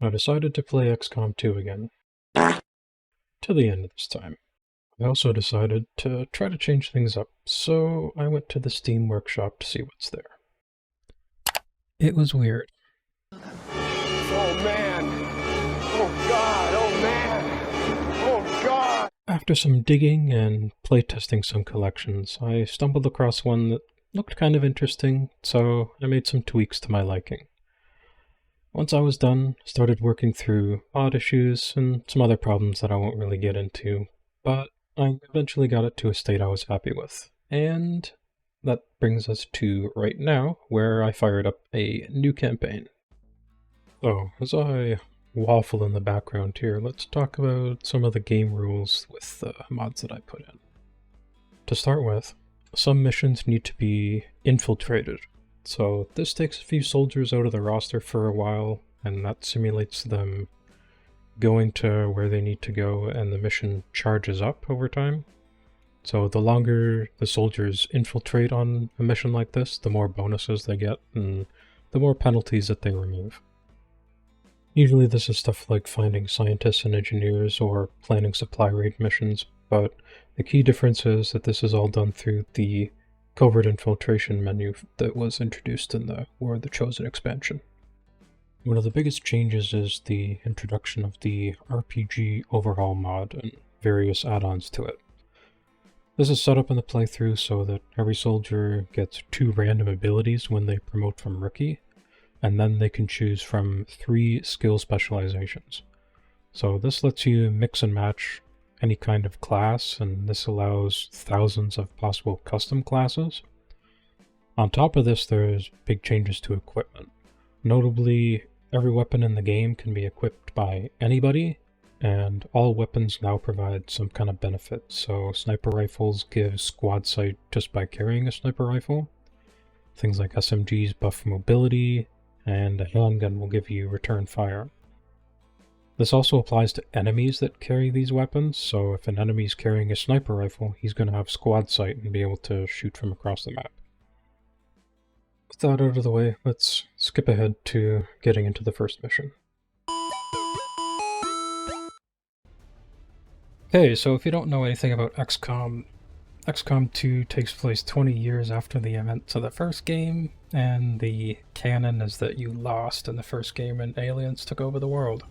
I decided to play XCOM 2 again. To the end this time. I also decided to try to change things up, so I went to the Steam Workshop to see what's there. It was weird. Oh man! Oh god! Oh man! Oh god! After some digging and playtesting some collections, I stumbled across one that looked kind of interesting, so I made some tweaks to my liking. Once I was done, started working through mod issues and some other problems that I won't really get into, but I eventually got it to a state I was happy with. And that brings us to right now, where I fired up a new campaign. So, as I waffle in the background here, let's talk about some of the game rules with the mods that I put in. To start with, some missions need to be infiltrated. So this takes a few soldiers out of the roster for a while, and that simulates them going to where they need to go, and the mission charges up over time. So the longer the soldiers infiltrate on a mission like this, the more bonuses they get, and the more penalties that they remove. Usually this is stuff like finding scientists and engineers or planning supply raid missions, but the key difference is that this is all done through the Covert Infiltration menu that was introduced in the War of the Chosen expansion. One of the biggest changes is the introduction of the RPG overhaul mod and various add-ons to it. This is set up in the playthrough so that every soldier gets 2 random abilities when they promote from rookie, and then they can choose from 3 skill specializations. So this lets you mix and match any kind of class, and this allows thousands of possible custom classes. On top of this, there's big changes to equipment. Notably, every weapon in the game can be equipped by anybody, and all weapons now provide some kind of benefit. So sniper rifles give squad sight just by carrying a sniper rifle. Things like SMGs buff mobility, and a handgun will give you return fire. This also applies to enemies that carry these weapons, so if an enemy's carrying a sniper rifle, he's going to have squad sight and be able to shoot from across the map. With that out of the way, let's skip ahead to getting into the first mission. Okay, so if you don't know anything about XCOM, XCOM 2 takes place 20 years after the events of the first game, and the canon is that you lost in the first game and aliens took over the world.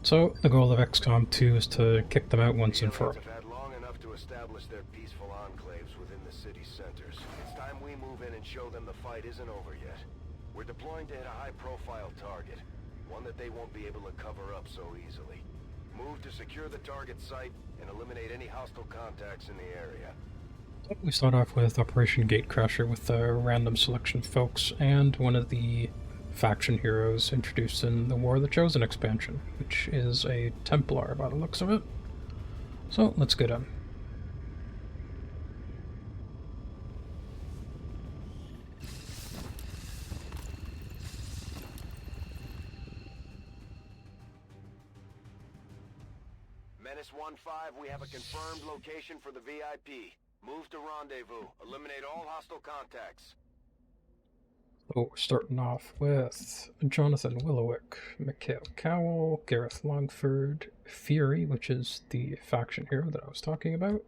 So, the goal of XCOM 2 is to kick them out once and for all. Have had long enough to establish their peaceful enclaves within the city centers. It's time we move in and show them the fight isn't over yet. We're deploying to hit a high-profile target, one that they won't be able to cover up so easily. Move to secure the target site and eliminate any hostile contacts in the area. We start off with Operation Gatecrasher with a random selection of folks and one of the faction heroes introduced in the War of the Chosen expansion, which is a Templar by the looks of it. So let's get him. Menace 1-5, we have a confirmed location for the VIP. Move to rendezvous. Eliminate all hostile contacts. So we're starting off with Jonathan Willowick, Mikhail Cowell, Gareth Longford, Fury, which is the faction hero that I was talking about,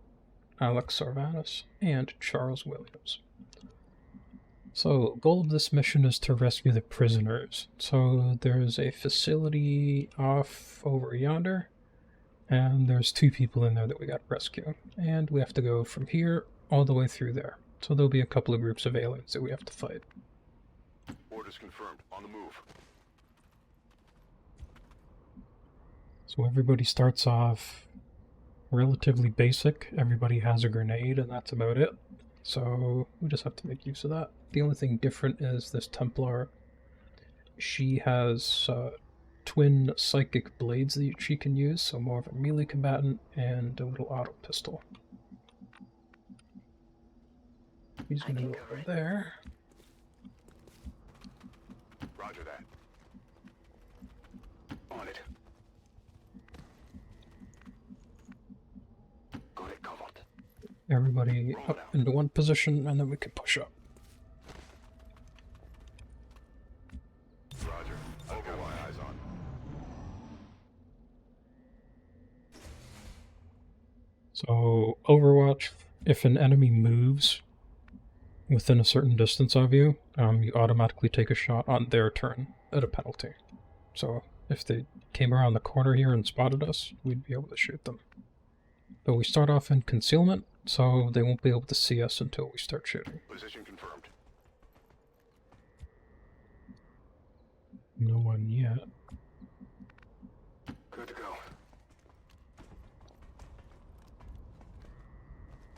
Alex Sarvanis, and Charles Williams. So, goal of this mission is to rescue the prisoners. So there's a facility off over yonder, and there's 2 people in there that we got to rescue. And we have to go from here all the way through there. So there'll be a couple of groups of aliens that we have to fight. Orders confirmed. On the move. So everybody starts off relatively basic. Everybody has a grenade, and that's about it. So we just have to make use of that. The only thing different is this Templar. She has twin psychic blades that she can use, so more of a melee combatant, and a little auto pistol. He's going to go over there. Roger that. On it. Got it covered. Everybody up into one position, and then we can push up. Roger. I've got my eyes on. So, Overwatch, if an enemy moves within a certain distance of you, you automatically take a shot on their turn at a penalty. So, if they came around the corner here and spotted us, we'd be able to shoot them. But we start off in concealment, so they won't be able to see us until we start shooting. Position confirmed. No one yet. Good to go.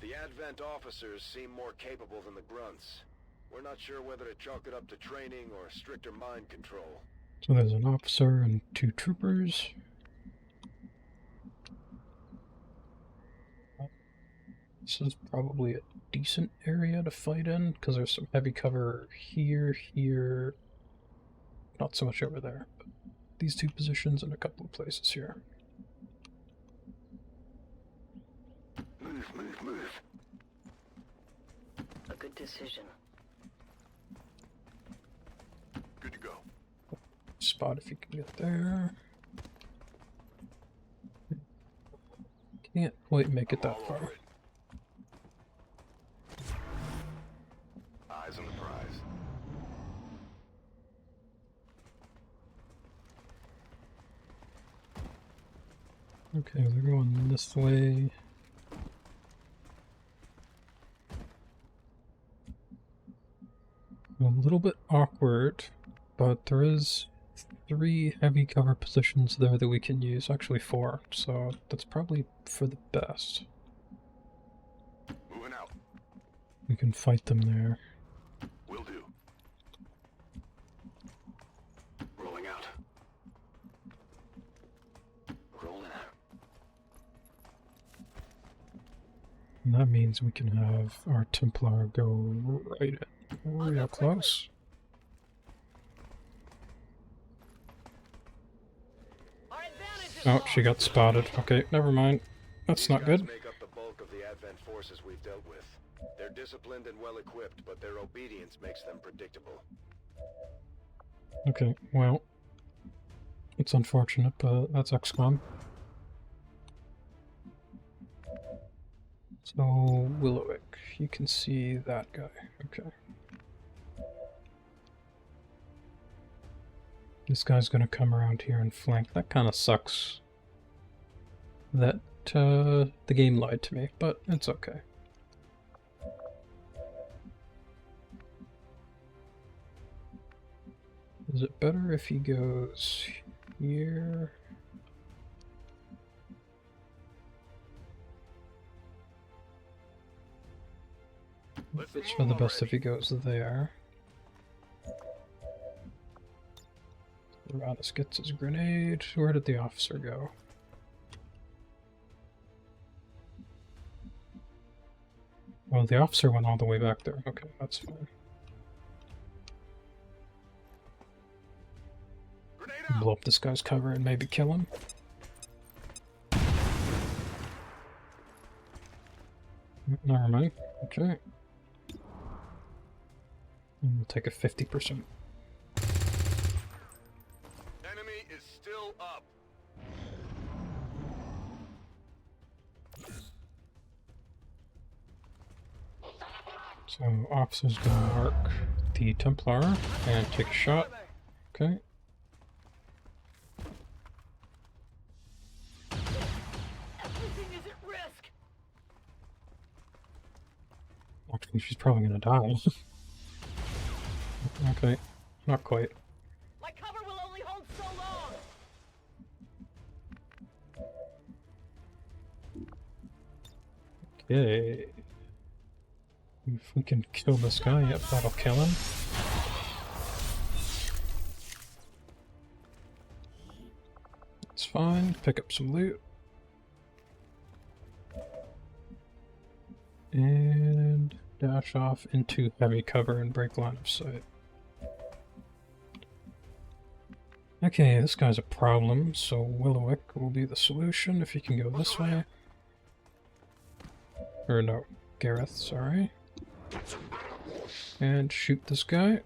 The Advent officers seem more capable than the grunts. We're not sure whether to chalk it up to training or stricter mind control. So there's an officer and 2 troopers. This is probably a decent area to fight in, because there's some heavy cover here, not so much over there, but these 2 positions and a couple of places here. Move. A good decision. Good to go. Spot if you can get there. Can't quite make it that All far. over it. Eyes on the prize. Okay, they're going this way. A little bit awkward, but there is 3 heavy cover positions there that we can use. Actually 4, so that's probably for the best. Moving out. We can fight them there. Will do. Rolling out. Rolling out. And that means we can have our Templar go right in. Real close. Oh, she got spotted. Okay, never mind. That's not good. These guys make up the bulk of the Advent forces we've dealt with. They're disciplined and well equipped, but their obedience makes them predictable. Okay, well, it's unfortunate, but that's XCOM. So, Willowick, you can see that guy. Okay. This guy's gonna come around here and flank. That kind of sucks. That, the game lied to me, but it's okay. Is it better if he goes here? It's for the best if he goes there. Uranus gets his grenade. Where did the officer go? Well, the officer went all the way back there. Okay, that's fine. Blow up this guy's cover and maybe kill him. Never mind. Okay. And we'll take a 50%. Enemy is still up. So, officer's gonna mark the Templar and take a shot. Okay. Everything is at risk. Actually, she's probably gonna die. Okay, not quite. My cover will only hold so long. Okay. If we can kill this guy, yep, that'll kill him. It's fine, pick up some loot. And dash off into heavy cover and break line of sight. Okay, this guy's a problem, so Willowick will be the solution if he can go this way. Or no, Gareth, sorry. And shoot this guy.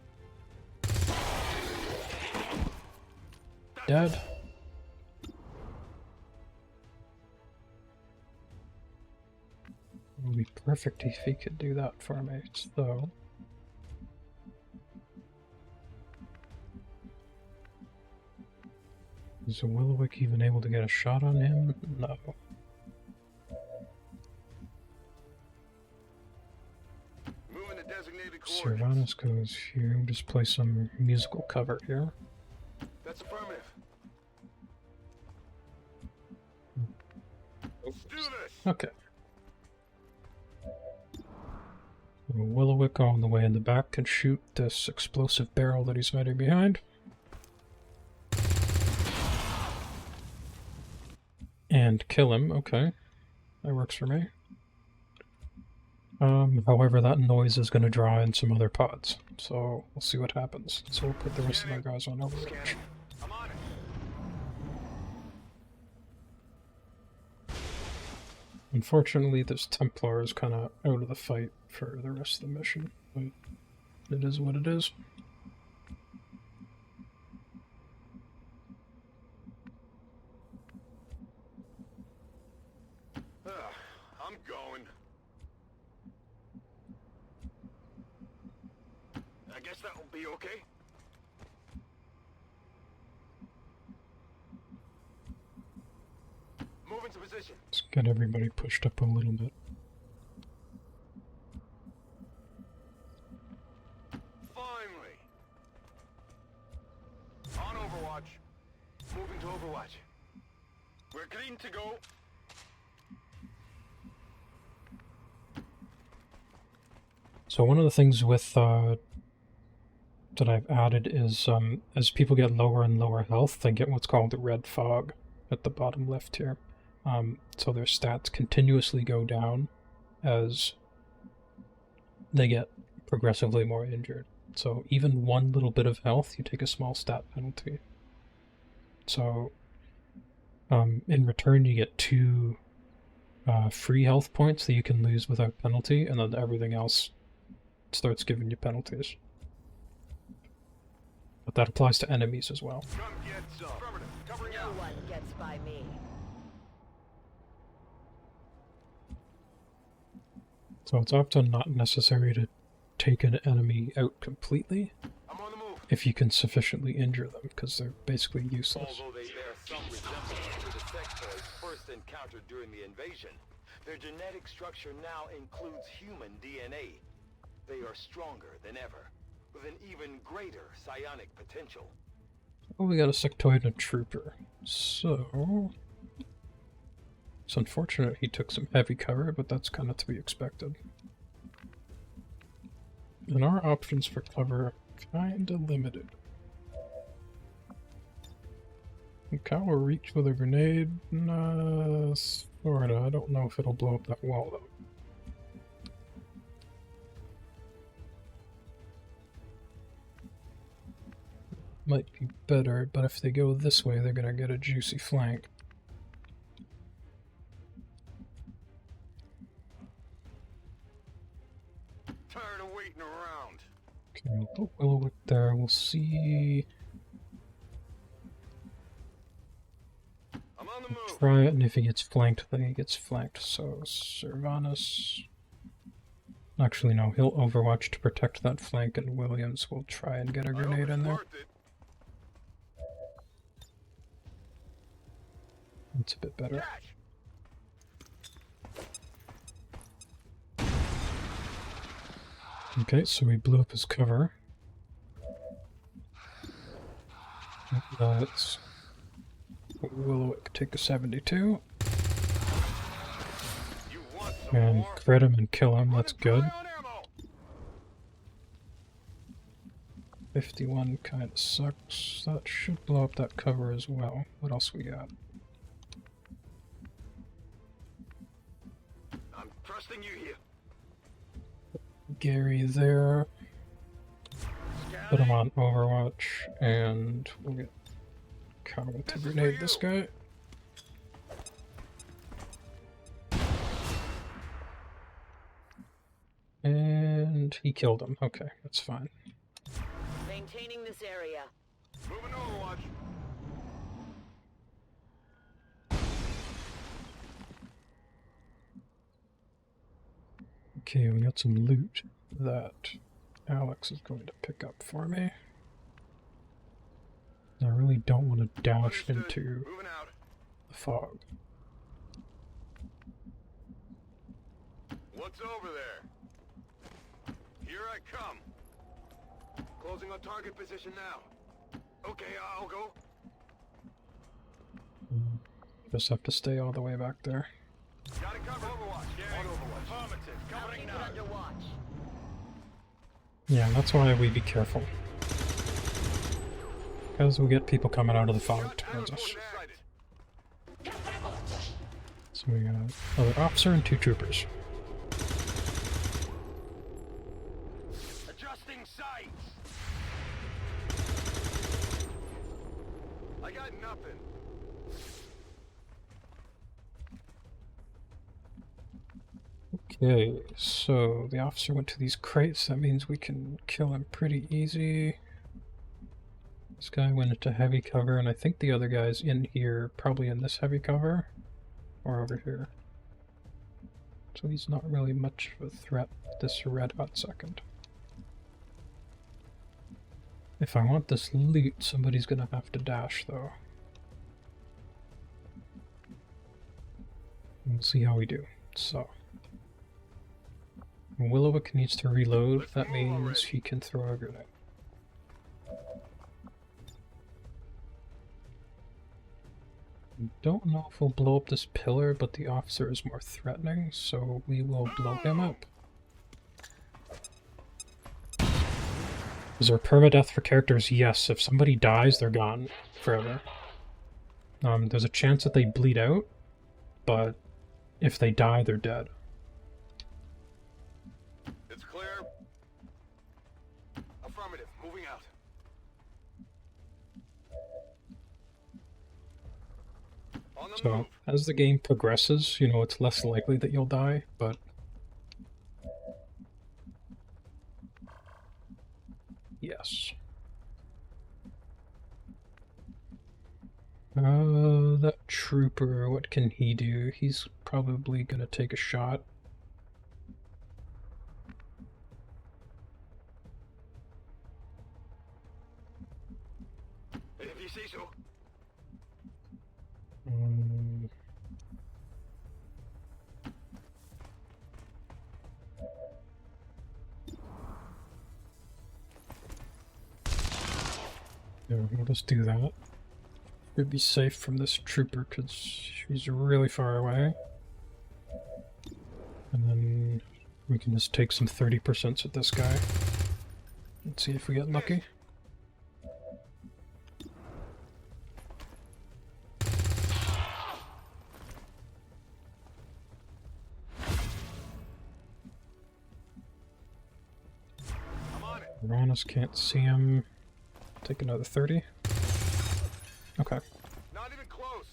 Dead. perfect if he could do that for me, so... Is Willowick even able to get a shot on him? No. Moving to designated coordinates. Servanus goes here. We'll just play some musical cover here. That's affirmative. Let's do this. Okay. Willowick on the way in the back can shoot this explosive barrel that he's hiding behind. And kill him, okay. That works for me. However, that noise is going to draw in some other pods, so we'll see what happens. So we'll put the rest of our guys on Overwatch. I'm on it. Unfortunately, this Templar is kind of out of the fight for the rest of the mission, but it is what it is. I'm going. I guess that will be okay. Move into position. Let's get everybody pushed up a little bit. Finally. On Overwatch. Moving to Overwatch. We're green to go. So one of the things with that I've added is as people get lower and lower health, they get what's called the red fog at the bottom left here. So their stats continuously go down as they get progressively more injured. So even one little bit of health, you take a small stat penalty. So in return, you get 2 free health points that you can lose without penalty, and then everything else starts giving you penalties. But that applies to enemies as well. Come get some. Affirmative. Covering No out. one gets by me. So it's often not necessary to take an enemy out completely I'm on the move. if you can sufficiently injure them, because they're basically useless. Although they bear some resemblance to the sectoids first encountered during the invasion, their genetic structure now includes human DNA. They are stronger than ever, with an even greater psionic potential. Oh, we got a sectoid and a trooper. So... It's unfortunate he took some heavy cover, but that's kind of to be expected. And our options for cover are kind of limited. Cal will reach with a grenade? Sorta. I don't know if it'll blow up that wall, though. Might be better, but if they go this way, they're gonna get a juicy flank. Tired of waiting around. Okay, we'll put Willowick there. We'll see. I'm on the move. Try it, and if he gets flanked, then he gets flanked. So, Servanus. Actually, no, he'll overwatch to protect that flank, and Williams will try and get a grenade in there. It's a bit better. Okay, so we blew up his cover. Let's Willowick take a 72. And crit him and kill him, that's good. 51 kinda sucks. That should blow up that cover as well. What else we got? I'm trusting you here. Gary there. Put him on Overwatch, and we'll get Kyle to grenade this guy. And he killed him. Okay, that's fine. Maintaining this area. Moving Overwatch. Okay, we got some loot that Alex is going to pick up for me. I really don't want to dash into the fog. What's over there? Here I come. Closing on target position now. Okay, I'll go. Just have to stay all the way back there. Got it covered. Overwatch. On Overwatch. Affirmative. I'll Covering keep it now. under watch. Yeah, that's why we be careful. Because we get people coming out of the fog towards us. So we got another officer and 2 troopers. Adjusting sights. I got nothing. Okay, so the officer went to these crates. That means we can kill him pretty easy. This guy went into heavy cover, and I think the other guy's in here, probably in this heavy cover, or over here. So he's not really much of a threat this red hot second. If I want this loot, somebody's gonna have to dash, though. We'll see how we do. So, Willowick needs to reload. That means he can throw a grenade. Don't know if we'll blow up this pillar, but the officer is more threatening, so we will blow him up. Is there permadeath for characters? Yes. If somebody dies, they're gone forever. There's a chance that they bleed out, but if they die, they're dead. It's clear. Affirmative. Moving out. On the So, move. as the game progresses, you know, it's less likely that you'll die, but... yes. That trooper, what can he do? He's probably gonna take a shot. If you say so. Yeah, we'll just do that. We'd be safe from this trooper because she's really far away. And then we can just take some 30% at this guy. Let's see if we get lucky. I'm on it. Uranus can't see him. Take another 30. Okay. Not even close.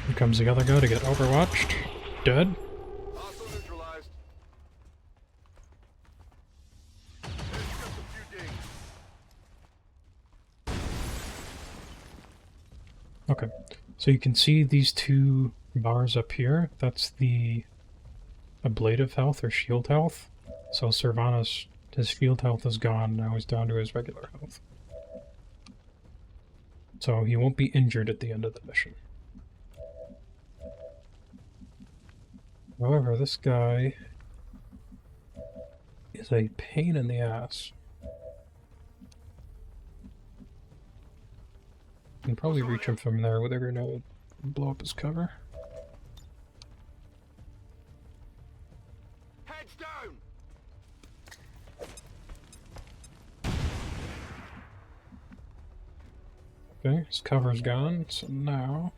Here comes the other guy to get overwatched. Dead. Hostile neutralized. There's just a few dings. Okay. So you can see these 2 bars up here. That's the ablative health or shield health. So Sylvanas, his shield health is gone. Now he's down to his regular health. So he won't be injured at the end of the mission. However, this guy is a pain in the ass. You can probably reach him from there with a grenade and blow up his cover. Heads down. Okay, his cover's gone, so now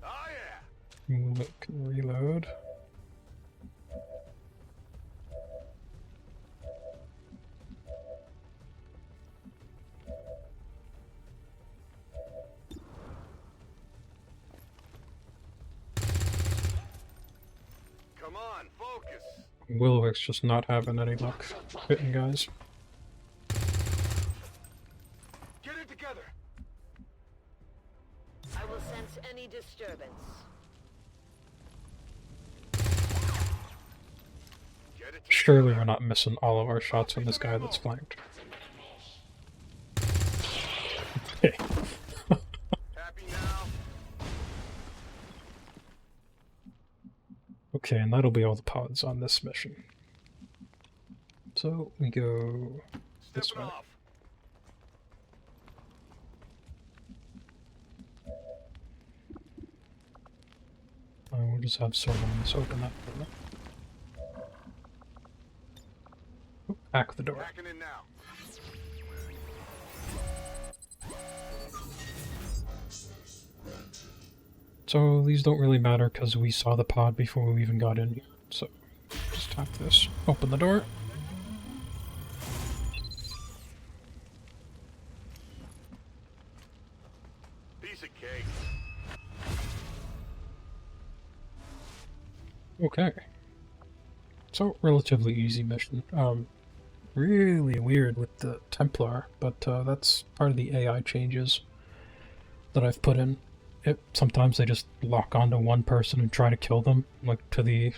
Oh yeah. we can reload. Come on, focus. Wilwick's just not having any luck hitting guys. Get it together. I will sense any disturbance. Surely we're not missing all of our shots on this guy that's flanked. Okay. Happy now? Okay, and that'll be all the pods on this mission. So we go this Step way. off. We'll just have someone else open that door. Oh, hack the door. Hacking in now. So these don't really matter because we saw the pod before we even got in here. So just tap this. Open the door. Piece of cake. Okay. So, relatively easy mission. Really weird with the Templar, but that's part of the AI changes that I've put in. Sometimes they just lock onto one person and try to kill them, like to the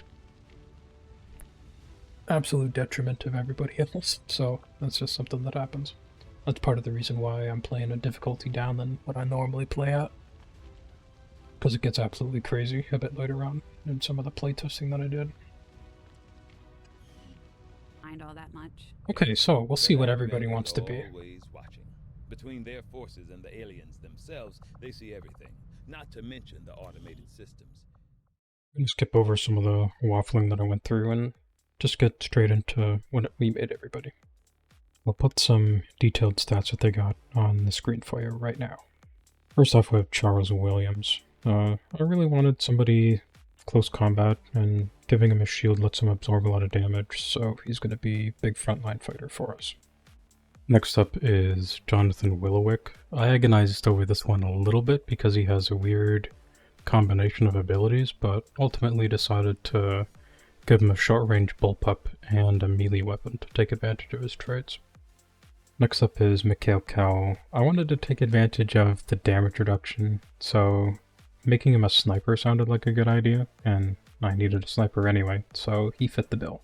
absolute detriment of everybody else. So, that's just something that happens. That's part of the reason why I'm playing a difficulty down than what I normally play at. Because it gets absolutely crazy a bit later on in some of the playtesting that I did. Mind all that much. Okay, so we'll see what everybody wants to be. Always watching. Between their forces and the aliens themselves, they see everything, not to mention the automated systems. I'm gonna skip over some of the waffling that I went through and just get straight into what we made everybody. We'll put some detailed stats that they got on the screen for you right now. First off, we have Charles Williams. I really wanted somebody close combat, and giving him a shield lets him absorb a lot of damage, so he's going to be a big frontline fighter for us. Next up is Jonathan Willowick. I agonized over this one a little bit because he has a weird combination of abilities, but ultimately decided to give him a short-range bullpup and a melee weapon to take advantage of his traits. Next up is Mikhail Cowell. I wanted to take advantage of the damage reduction, so making him a sniper sounded like a good idea, and I needed a sniper anyway, so he fit the bill.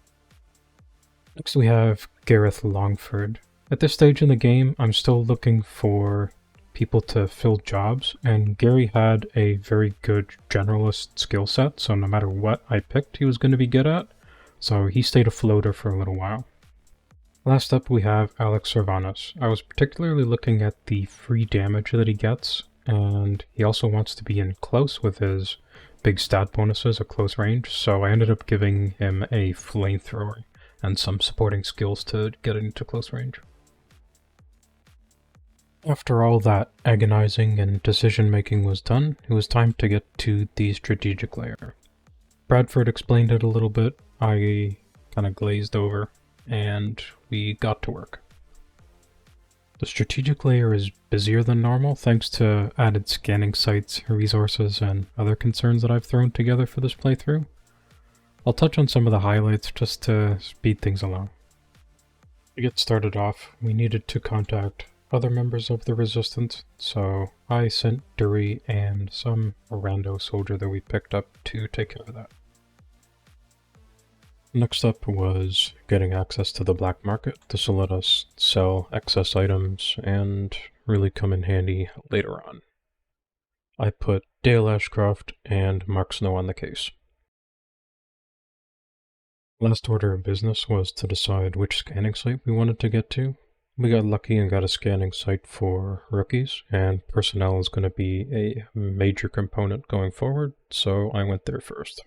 Next we have Gareth Longford. At this stage in the game, I'm still looking for people to fill jobs, and Gary had a very good generalist skill set, so no matter what I picked he was going to be good at, so he stayed a floater for a little while. Last up we have Alex Servanos. I was particularly looking at the free damage that he gets, and he also wants to be in close with his big stat bonuses at close range, so I ended up giving him a flamethrower and some supporting skills to get into close range. After all that agonizing and decision making was done, it was time to get to the strategic layer. Bradford explained it a little bit, I kind of glazed over, and we got to work. The strategic layer is busier than normal thanks to added scanning sites, resources, and other concerns that I've thrown together for this playthrough. I'll touch on some of the highlights just to speed things along. To get started off, we needed to contact other members of the Resistance, so I sent Dury and some rando soldier that we picked up to take care of that. Next up was getting access to the black market. This will let us sell excess items and really come in handy later on. I put Dale Ashcroft and Mark Snow on the case. Last order of business was to decide which scanning site we wanted to get to. We got lucky and got a scanning site for rookies, and personnel is going to be a major component going forward, so I went there first.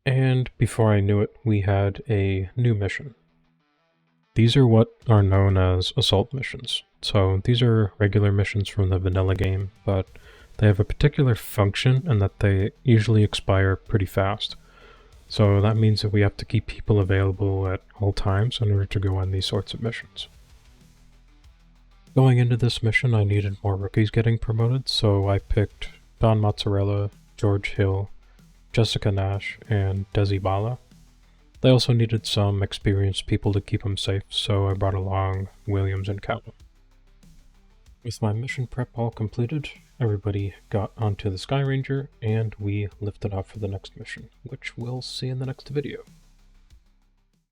And before I knew it, we had a new mission. These are what are known as assault missions. So these are regular missions from the vanilla game, but they have a particular function in that they usually expire pretty fast. So that means that we have to keep people available at all times in order to go on these sorts of missions. Going into this mission, I needed more rookies getting promoted, so I picked Don Mozzarella, George Hill, Jessica Nash, and Desi Bala. They also needed some experienced people to keep them safe, so I brought along Williams and Cowell. With my mission prep all completed, everybody got onto the Sky Ranger, and we lifted off for the next mission, which we'll see in the next video.